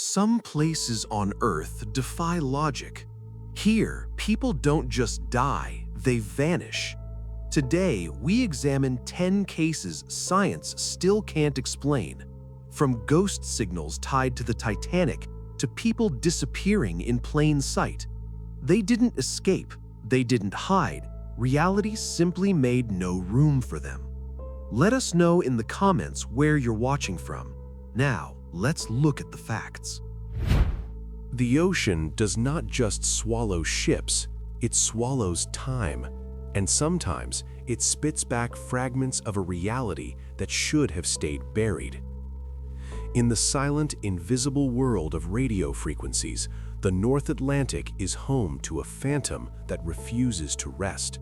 Some places on Earth defy logic. Here, people don't just die, they vanish. Today, we examine 10 cases science still can't explain. From ghost signals tied to the Titanic to people disappearing in plain sight. They didn't escape, they didn't hide. Reality simply made no room for them. Let us know in the comments where you're watching from. Now, let's look at the facts. The ocean does not just swallow ships, it swallows time. And sometimes, it spits back fragments of a reality that should have stayed buried. In the silent, invisible world of radio frequencies, the North Atlantic is home to a phantom that refuses to rest.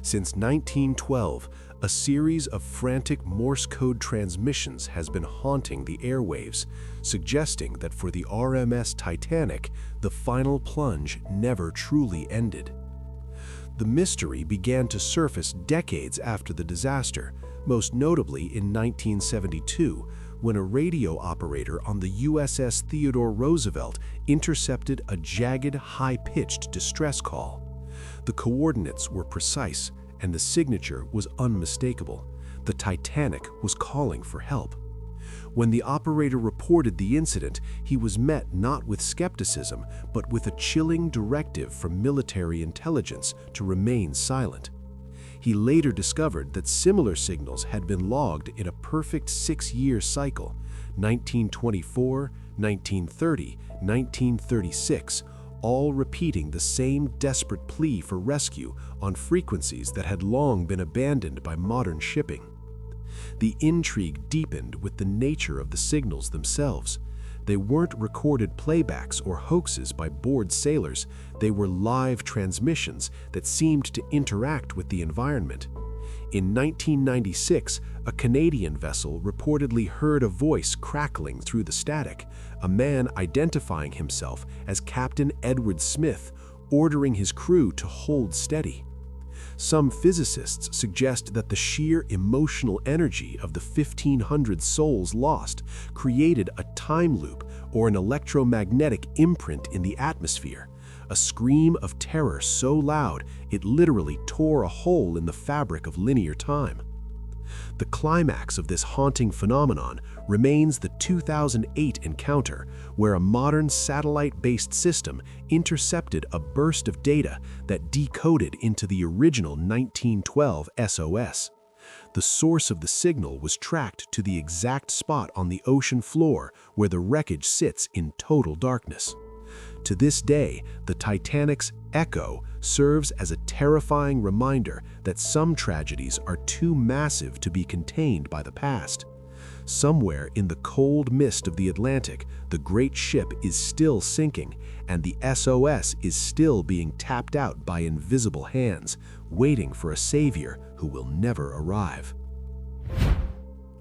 Since 1912, a series of frantic Morse code transmissions has been haunting the airwaves, suggesting that for the RMS Titanic, the final plunge never truly ended. The mystery began to surface decades after the disaster, most notably in 1972, when a radio operator on the USS Theodore Roosevelt intercepted a jagged, high-pitched distress call. The coordinates were precise, and the signature was unmistakable. The Titanic was calling for help. When the operator reported the incident, he was met not with skepticism, but with a chilling directive from military intelligence to remain silent. He later discovered that similar signals had been logged in a perfect 6-year cycle, 1924, 1930, 1936, all repeating the same desperate plea for rescue on frequencies that had long been abandoned by modern shipping. The intrigue deepened with the nature of the signals themselves. They weren't recorded playbacks or hoaxes by bored sailors, they were live transmissions that seemed to interact with the environment. In 1996, a Canadian vessel reportedly heard a voice crackling through the static, a man identifying himself as Captain Edward Smith, ordering his crew to hold steady. Some physicists suggest that the sheer emotional energy of the 1,500 souls lost created a time loop or an electromagnetic imprint in the atmosphere, a scream of terror so loud it literally tore a hole in the fabric of linear time. The climax of this haunting phenomenon remains the 2008 encounter, where a modern satellite-based system intercepted a burst of data that decoded into the original 1912 SOS. The source of the signal was tracked to the exact spot on the ocean floor where the wreckage sits in total darkness. To this day, the Titanic's echo serves as a terrifying reminder that some tragedies are too massive to be contained by the past. Somewhere in the cold mist of the Atlantic, the great ship is still sinking, and the SOS is still being tapped out by invisible hands, waiting for a savior who will never arrive.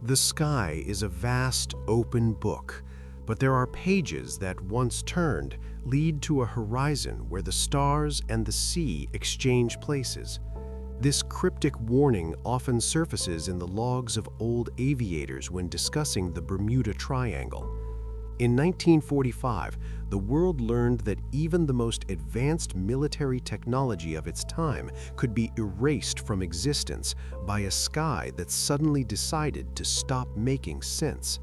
The sky is a vast, open book, but there are pages that, once turned, lead to a horizon where the stars and the sea exchange places. This cryptic warning often surfaces in the logs of old aviators when discussing the Bermuda Triangle. In 1945, the world learned that even the most advanced military technology of its time could be erased from existence by a sky that suddenly decided to stop making sense.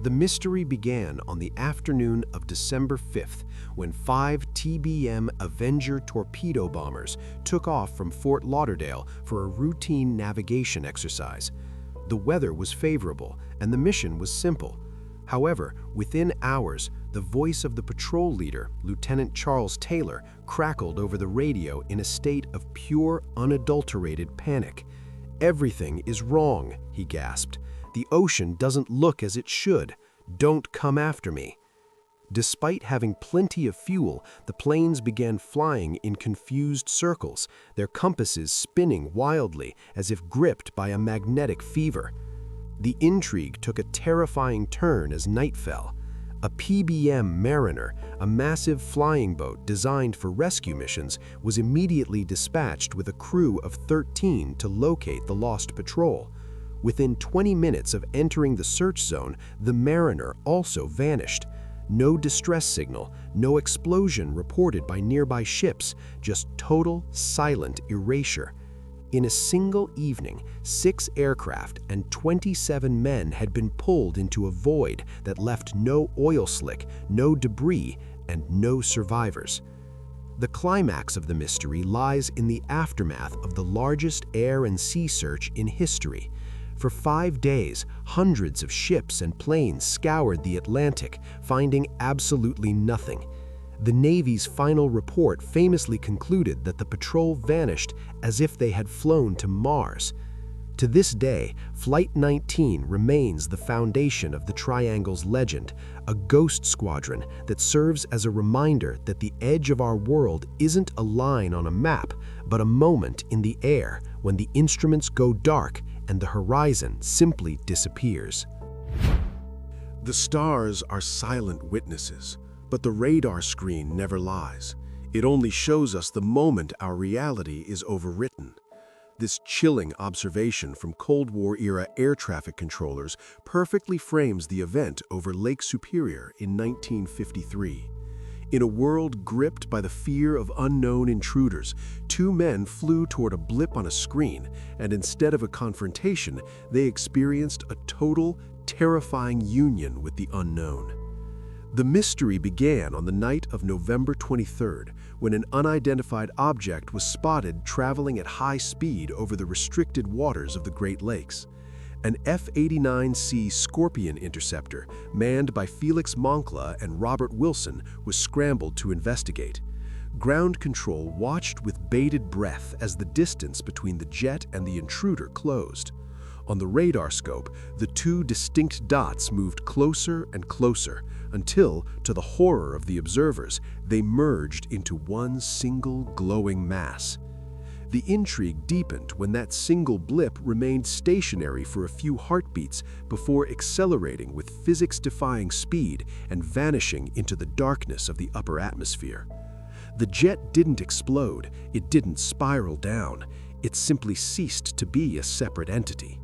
The mystery began on the afternoon of December 5th, when 5 TBM Avenger torpedo bombers took off from Fort Lauderdale for a routine navigation exercise. The weather was favorable, and the mission was simple. However, within hours, the voice of the patrol leader, Lieutenant Charles Taylor, crackled over the radio in a state of pure, unadulterated panic. "Everything is wrong," he gasped. "The ocean doesn't look as it should. Don't come after me." Despite having plenty of fuel, the planes began flying in confused circles, their compasses spinning wildly as if gripped by a magnetic fever. The intrigue took a terrifying turn as night fell. A PBM Mariner, a massive flying boat designed for rescue missions, was immediately dispatched with a crew of 13 to locate the lost patrol. Within 20 minutes of entering the search zone, the Mariner also vanished. No distress signal, no explosion reported by nearby ships, just total, silent erasure. In a single evening, 6 aircraft and 27 men had been pulled into a void that left no oil slick, no debris, and no survivors. The climax of the mystery lies in the aftermath of the largest air and sea search in history. For 5 days, hundreds of ships and planes scoured the Atlantic, finding absolutely nothing. The Navy's final report famously concluded that the patrol vanished as if they had flown to Mars. To this day, Flight 19 remains the foundation of the Triangle's legend, a ghost squadron that serves as a reminder that the edge of our world isn't a line on a map, but a moment in the air when the instruments go dark and the horizon simply disappears. The stars are silent witnesses, but the radar screen never lies. It only shows us the moment our reality is overwritten. This chilling observation from Cold War-era air traffic controllers perfectly frames the event over Lake Superior in 1953. In a world gripped by the fear of unknown intruders, 2 men flew toward a blip on a screen, and instead of a confrontation, they experienced a total, terrifying union with the unknown. The mystery began on the night of November 23rd, when an unidentified object was spotted traveling at high speed over the restricted waters of the Great Lakes. An F-89C Scorpion interceptor, manned by Felix Moncla and Robert Wilson, was scrambled to investigate. Ground control watched with bated breath as the distance between the jet and the intruder closed. On the radar scope, the 2 distinct dots moved closer and closer until, to the horror of the observers, they merged into one single glowing mass. The intrigue deepened when that single blip remained stationary for a few heartbeats before accelerating with physics-defying speed and vanishing into the darkness of the upper atmosphere. The jet didn't explode, it didn't spiral down, it simply ceased to be a separate entity.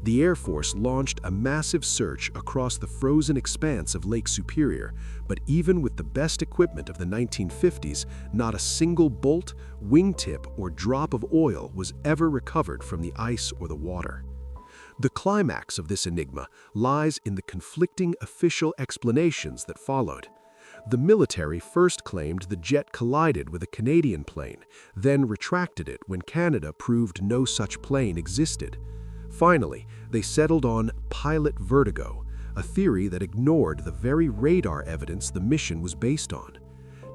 The Air Force launched a massive search across the frozen expanse of Lake Superior, but even with the best equipment of the 1950s, not a single bolt, wingtip, or drop of oil was ever recovered from the ice or the water. The climax of this enigma lies in the conflicting official explanations that followed. The military first claimed the jet collided with a Canadian plane, then retracted it when Canada proved no such plane existed. Finally, they settled on pilot vertigo, a theory that ignored the very radar evidence the mission was based on.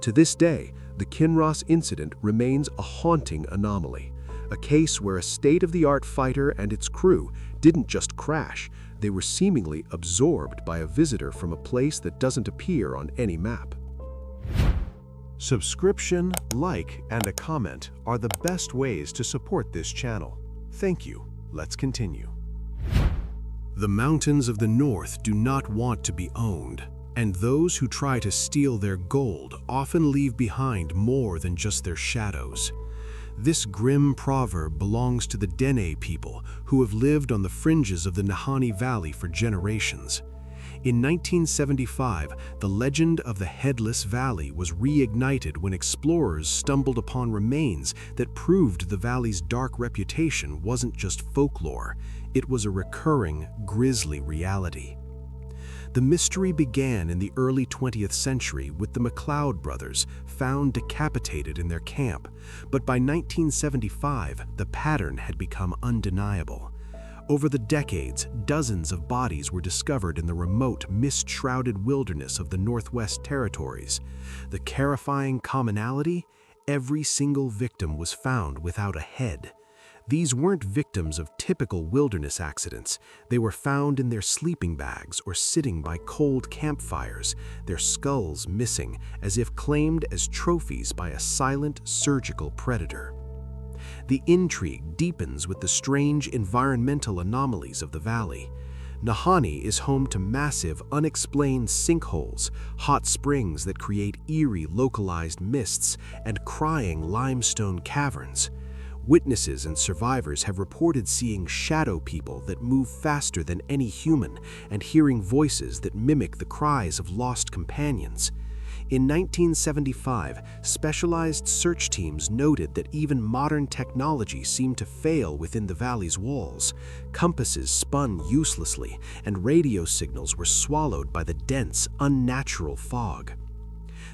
To this day, the Kinross incident remains a haunting anomaly, a case where a state-of-the-art fighter and its crew didn't just crash, they were seemingly absorbed by a visitor from a place that doesn't appear on any map. Subscription, like, and a comment are the best ways to support this channel. Thank you. Let's continue. The mountains of the north do not want to be owned, and those who try to steal their gold often leave behind more than just their shadows. This grim proverb belongs to the Dene people who have lived on the fringes of the Nahanni Valley for generations. In 1975, the legend of the Headless Valley was reignited when explorers stumbled upon remains that proved the valley's dark reputation wasn't just folklore, it was a recurring, grisly reality. The mystery began in the early 20th century with the McLeod brothers found decapitated in their camp, but by 1975, the pattern had become undeniable. Over the decades, dozens of bodies were discovered in the remote, mist-shrouded wilderness of the Northwest Territories. The terrifying commonality? Every single victim was found without a head. These weren't victims of typical wilderness accidents. They were found in their sleeping bags or sitting by cold campfires, their skulls missing, as if claimed as trophies by a silent, surgical predator. The intrigue deepens with the strange environmental anomalies of the valley. Nahanni is home to massive, unexplained sinkholes, hot springs that create eerie, localized mists, and crying limestone caverns. Witnesses and survivors have reported seeing shadow people that move faster than any human and hearing voices that mimic the cries of lost companions. In 1975, specialized search teams noted that even modern technology seemed to fail within the valley's walls. Compasses spun uselessly, and radio signals were swallowed by the dense, unnatural fog.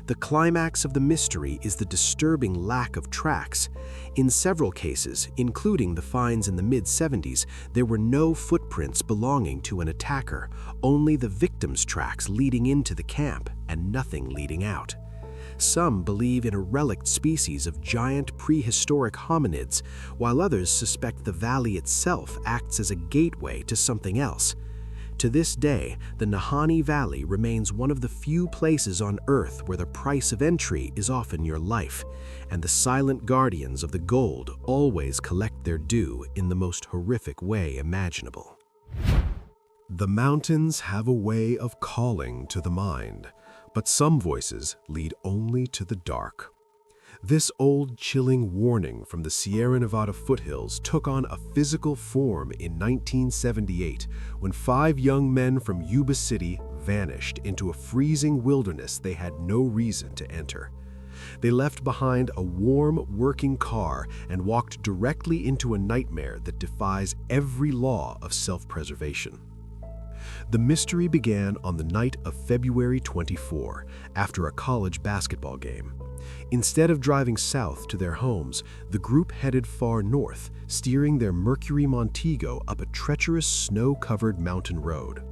The climax of the mystery is the disturbing lack of tracks. In several cases, including the finds in the mid-70s, there were no footprints belonging to an attacker, only the victim's tracks leading into the camp and nothing leading out. Some believe in a relict species of giant prehistoric hominids, while others suspect the valley itself acts as a gateway to something else. To this day, the Nahanni Valley remains one of the few places on Earth where the price of entry is often your life, and the silent guardians of the gold always collect their due in the most horrific way imaginable. The mountains have a way of calling to the mind, but some voices lead only to the dark. This old chilling warning from the Sierra Nevada foothills took on a physical form in 1978 when 5 young men from Yuba City vanished into a freezing wilderness they had no reason to enter. They left behind a warm, working car and walked directly into a nightmare that defies every law of self-preservation. The mystery began on the night of February 24, after a college basketball game. Instead of driving south to their homes, the group headed far north, steering their Mercury Montego up a treacherous snow-covered mountain road.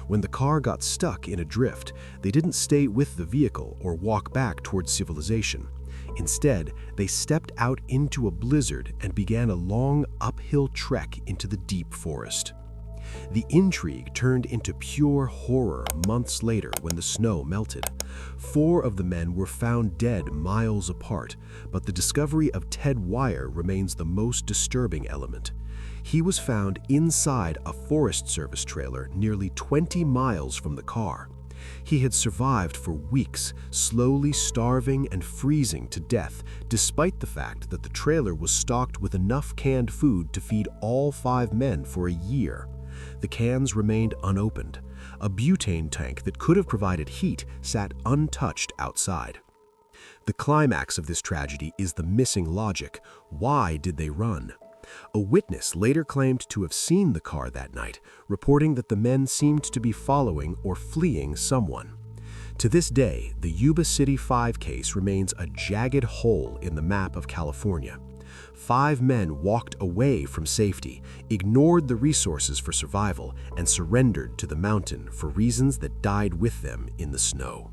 When the car got stuck in a drift, they didn't stay with the vehicle or walk back towards civilization. Instead, they stepped out into a blizzard and began a long uphill trek into the deep forest. The intrigue turned into pure horror months later when the snow melted. 4 of the men were found dead miles apart, but the discovery of Ted Wire remains the most disturbing element. He was found inside a Forest Service trailer nearly 20 miles from the car. He had survived for weeks, slowly starving and freezing to death, despite the fact that the trailer was stocked with enough canned food to feed all 5 men for a year. The cans remained unopened. A butane tank that could have provided heat sat untouched outside. The climax of this tragedy is the missing logic. Why did they run? A witness later claimed to have seen the car that night, reporting that the men seemed to be following or fleeing someone. To this day, the Yuba City 5 case remains a jagged hole in the map of California. 5 men walked away from safety, ignored the resources for survival, and surrendered to the mountain for reasons that died with them in the snow.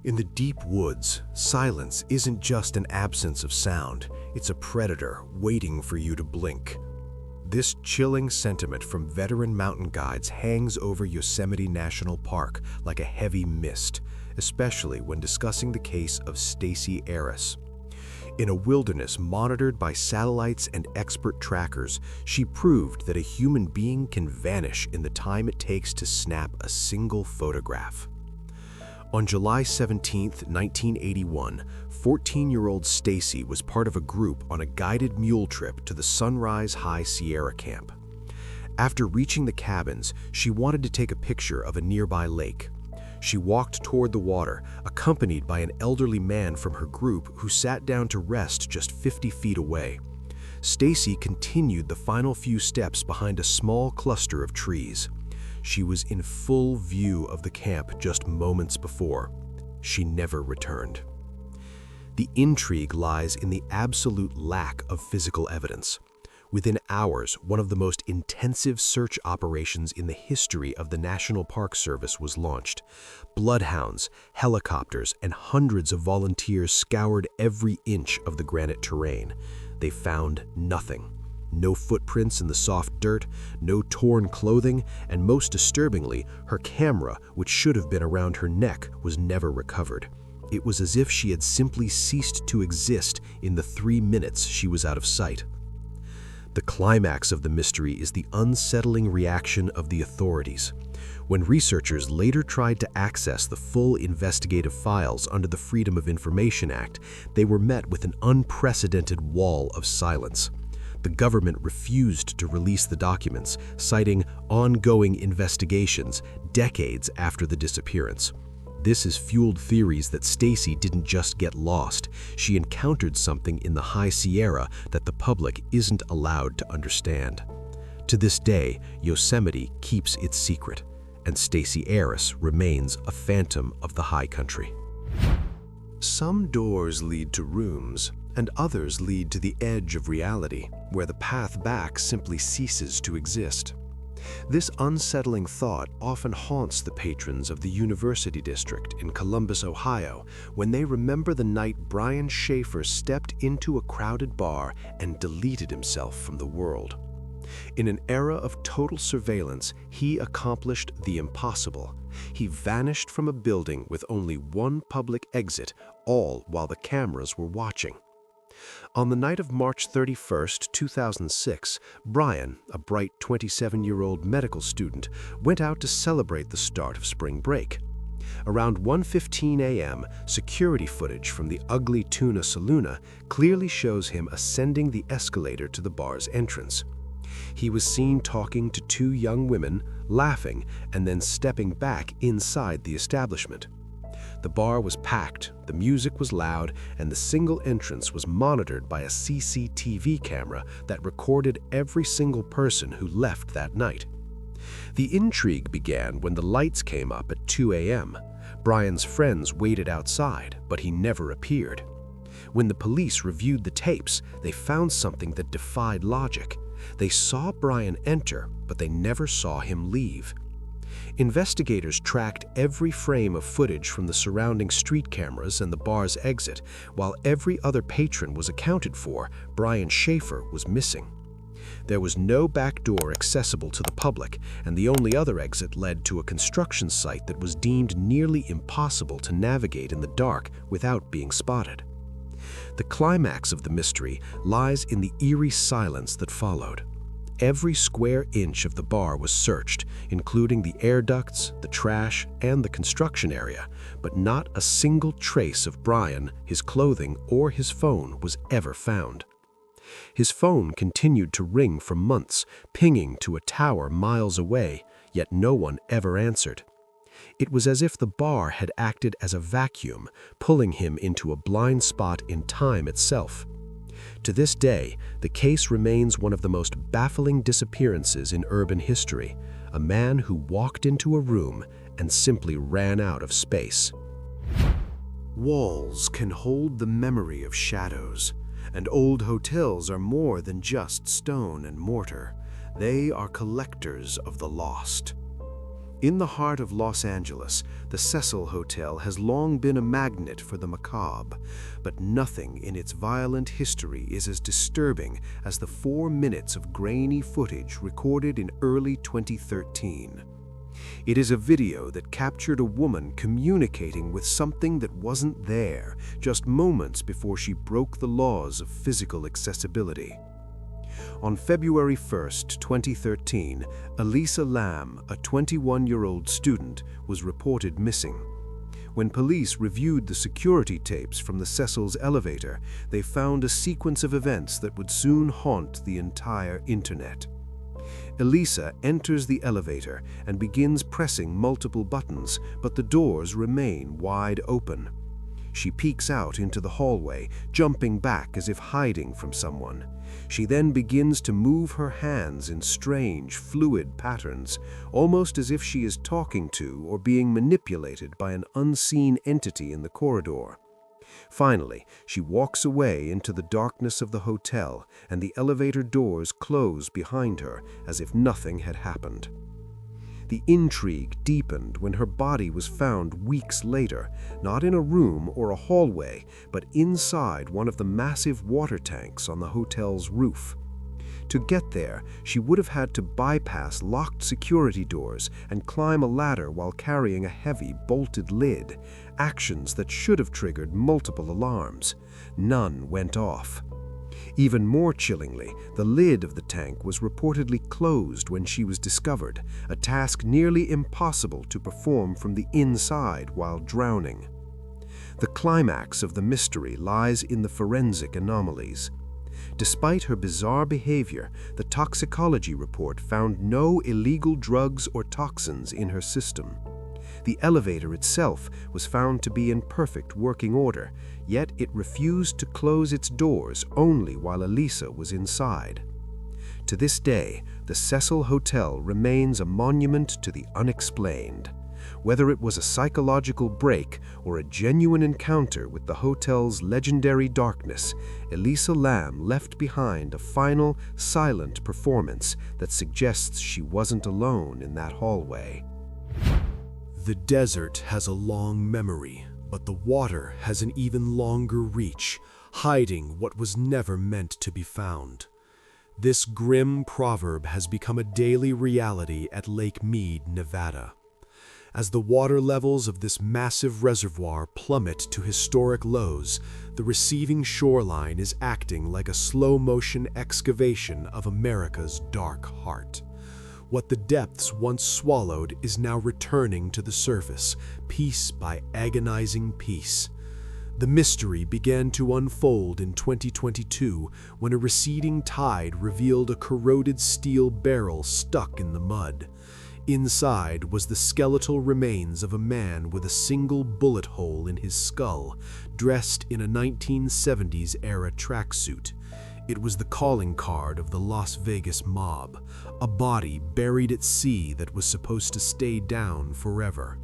In the deep woods, silence isn't just an absence of sound, it's a predator waiting for you to blink. This chilling sentiment from veteran mountain guides hangs over Yosemite National Park like a heavy mist, especially when discussing the case of Stacy Arris. In a wilderness monitored by satellites and expert trackers, she proved that a human being can vanish in the time it takes to snap a single photograph. On July 17, 1981, 14-year-old Stacy was part of a group on a guided mule trip to the Sunrise High Sierra camp. After reaching the cabins, she wanted to take a picture of a nearby lake. She walked toward the water, accompanied by an elderly man from her group who sat down to rest just 50 feet away. Stacy continued the final few steps behind a small cluster of trees. She was in full view of the camp just moments before. She never returned. The intrigue lies in the absolute lack of physical evidence. Within hours, one of the most intensive search operations in the history of the National Park Service was launched. Bloodhounds, helicopters, and hundreds of volunteers scoured every inch of the granite terrain. They found nothing. No footprints in the soft dirt, no torn clothing, and most disturbingly, her camera, which should have been around her neck, was never recovered. It was as if she had simply ceased to exist in the 3 minutes she was out of sight. The climax of the mystery is the unsettling reaction of the authorities. When researchers later tried to access the full investigative files under the Freedom of Information Act, they were met with an unprecedented wall of silence. The government refused to release the documents, citing ongoing investigations decades after the disappearance. This has fueled theories that Stacy didn't just get lost. She encountered something in the High Sierra that the public isn't allowed to understand. To this day, Yosemite keeps its secret, and Stacy Arris remains a phantom of the high country. Some doors lead to rooms, and others lead to the edge of reality, where the path back simply ceases to exist. This unsettling thought often haunts the patrons of the University District in Columbus, Ohio, when they remember the night Brian Schaefer stepped into a crowded bar and deleted himself from the world. In an era of total surveillance, he accomplished the impossible. He vanished from a building with only one public exit, all while the cameras were watching. On the night of March 31, 2006, Brian, a bright 27-year-old medical student, went out to celebrate the start of spring break. Around 1:15 a.m., security footage from the Ugly Tuna Saloona clearly shows him ascending the escalator to the bar's entrance. He was seen talking to two young women, laughing, and then stepping back inside the establishment. The bar was packed, the music was loud, and the single entrance was monitored by a CCTV camera that recorded every single person who left that night. The intrigue began when the lights came up at 2 a.m. Brian's friends waited outside, but he never appeared. When the police reviewed the tapes, they found something that defied logic. They saw Brian enter, but they never saw him leave. Investigators tracked every frame of footage from the surrounding street cameras and the bar's exit. While every other patron was accounted for, Brian Schaefer was missing. There was no back door accessible to the public, and the only other exit led to a construction site that was deemed nearly impossible to navigate in the dark without being spotted. The climax of the mystery lies in the eerie silence that followed. Every square inch of the bar was searched, including the air ducts, the trash, and the construction area, but not a single trace of Brian, his clothing, or his phone was ever found. His phone continued to ring for months, pinging to a tower miles away, yet no one ever answered. It was as if the bar had acted as a vacuum, pulling him into a blind spot in time itself. To this day, the case remains one of the most baffling disappearances in urban history, a man who walked into a room and simply ran out of space. Walls can hold the memory of shadows, and old hotels are more than just stone and mortar. They are collectors of the lost. In the heart of Los Angeles, the Cecil Hotel has long been a magnet for the macabre, but nothing in its violent history is as disturbing as the 4 minutes of grainy footage recorded in early 2013. It is a video that captured a woman communicating with something that wasn't there just moments before she broke the laws of physical accessibility. On February 1, 2013, Elisa Lam, a 21-year-old student, was reported missing. When police reviewed the security tapes from the Cecil's elevator, they found a sequence of events that would soon haunt the entire internet. Elisa enters the elevator and begins pressing multiple buttons, but the doors remain wide open. She peeks out into the hallway, jumping back as if hiding from someone. She then begins to move her hands in strange, fluid patterns, almost as if she is talking to or being manipulated by an unseen entity in the corridor. Finally, she walks away into the darkness of the hotel, and the elevator doors close behind her as if nothing had happened. The intrigue deepened when her body was found weeks later, not in a room or a hallway, but inside one of the massive water tanks on the hotel's roof. To get there, she would have had to bypass locked security doors and climb a ladder while carrying a heavy, bolted lid, actions that should have triggered multiple alarms. None went off. Even more chillingly, the lid of the tank was reportedly closed when she was discovered, a task nearly impossible to perform from the inside while drowning. The climax of the mystery lies in the forensic anomalies. Despite her bizarre behavior, the toxicology report found no illegal drugs or toxins in her system. The elevator itself was found to be in perfect working order, yet it refused to close its doors only while Elisa was inside. To this day, the Cecil Hotel remains a monument to the unexplained. Whether it was a psychological break or a genuine encounter with the hotel's legendary darkness, Elisa Lam left behind a final, silent performance that suggests she wasn't alone in that hallway. The desert has a long memory, but the water has an even longer reach, hiding what was never meant to be found. This grim proverb has become a daily reality at Lake Mead, Nevada. As the water levels of this massive reservoir plummet to historic lows, the receding shoreline is acting like a slow-motion excavation of America's dark heart. What the depths once swallowed is now returning to the surface, piece by agonizing piece. The mystery began to unfold in 2022 when a receding tide revealed a corroded steel barrel stuck in the mud. Inside was the skeletal remains of a man with a single bullet hole in his skull, dressed in a 1970s-era tracksuit. It was the calling card of the Las Vegas mob, a body buried at sea that was supposed to stay down forever.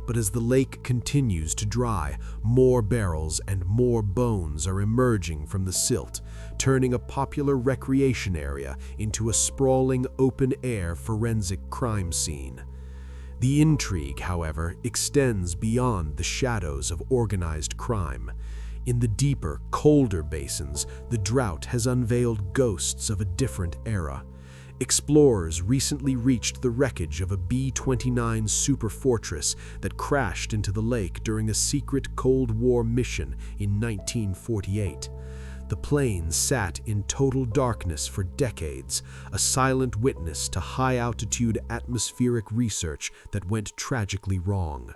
But as the lake continues to dry, more barrels and more bones are emerging from the silt, turning a popular recreation area into a sprawling open-air forensic crime scene. The intrigue, however, extends beyond the shadows of organized crime. In the deeper, colder basins, the drought has unveiled ghosts of a different era. Explorers recently reached the wreckage of a B-29 superfortress that crashed into the lake during a secret Cold War mission in 1948. The plane sat in total darkness for decades, a silent witness to high-altitude atmospheric research that went tragically wrong.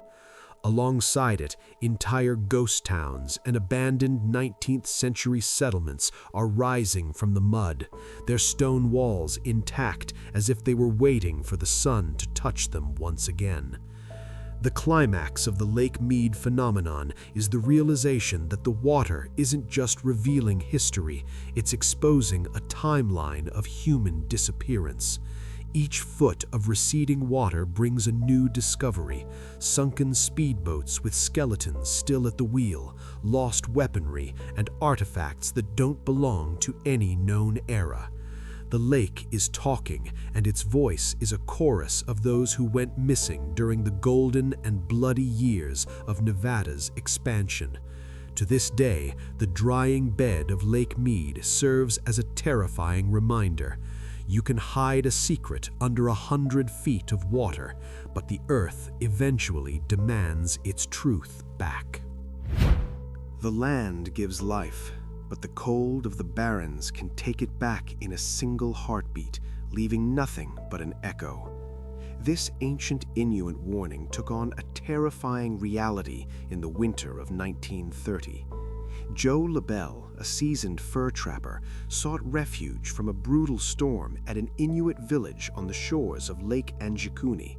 Alongside it, entire ghost towns and abandoned 19th-century settlements are rising from the mud, their stone walls intact as if they were waiting for the sun to touch them once again. The climax of the Lake Mead phenomenon is the realization that the water isn't just revealing history, it's exposing a timeline of human disappearance. Each foot of receding water brings a new discovery: sunken speedboats with skeletons still at the wheel, lost weaponry, and artifacts that don't belong to any known era. The lake is talking, and its voice is a chorus of those who went missing during the golden and bloody years of Nevada's expansion. To this day, the drying bed of Lake Mead serves as a terrifying reminder. You can hide a secret under 100 feet of water, but the earth eventually demands its truth back. The land gives life, but the cold of the barrens can take it back in a single heartbeat, leaving nothing but an echo. This ancient Inuit warning took on a terrifying reality in the winter of 1930. Joe LaBelle, a seasoned fur trapper, sought refuge from a brutal storm at an Inuit village on the shores of Lake Anjikuni.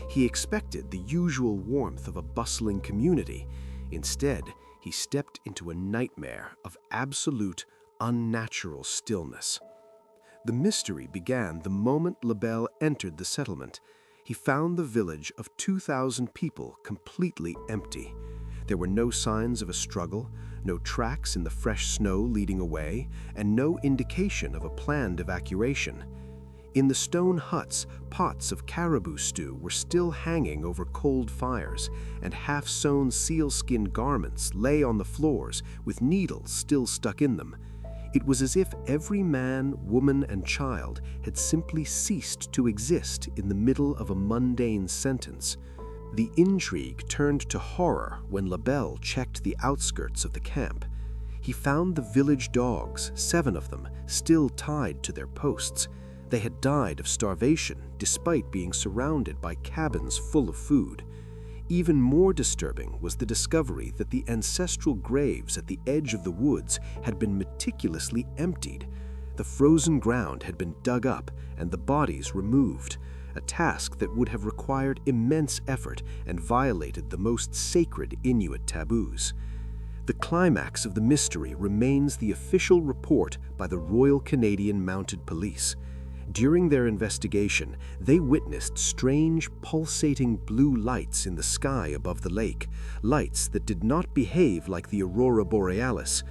He expected the usual warmth of a bustling community. Instead, he stepped into a nightmare of absolute, unnatural stillness. The mystery began the moment LaBelle entered the settlement. He found the village of 2,000 people completely empty. There were no signs of a struggle, no tracks in the fresh snow leading away, and no indication of a planned evacuation. In the stone huts, pots of caribou stew were still hanging over cold fires, and half-sewn sealskin garments lay on the floors with needles still stuck in them. It was as if every man, woman, and child had simply ceased to exist in the middle of a mundane sentence. The intrigue turned to horror when LaBelle checked the outskirts of the camp. He found the village dogs, 7 of them, still tied to their posts. They had died of starvation despite being surrounded by cabins full of food. Even more disturbing was the discovery that the ancestral graves at the edge of the woods had been meticulously emptied. The frozen ground had been dug up and the bodies removed, a task that would have required immense effort and violated the most sacred Inuit taboos. The climax of the mystery remains the official report by the Royal Canadian Mounted Police. During their investigation, they witnessed strange, pulsating blue lights in the sky above the lake, lights that did not behave like the aurora borealis.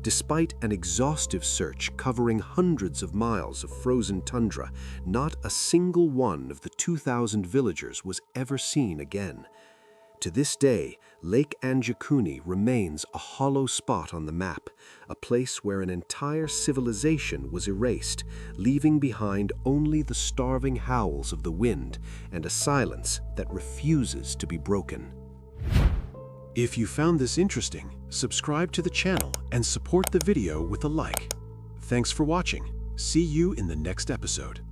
Despite an exhaustive search covering hundreds of miles of frozen tundra, not a single one of the 2,000 villagers was ever seen again. To this day, Lake Anjikuni remains a hollow spot on the map, a place where an entire civilization was erased, leaving behind only the starving howls of the wind and a silence that refuses to be broken. If you found this interesting, subscribe to the channel and support the video with a like. Thanks for watching. See you in the next episode.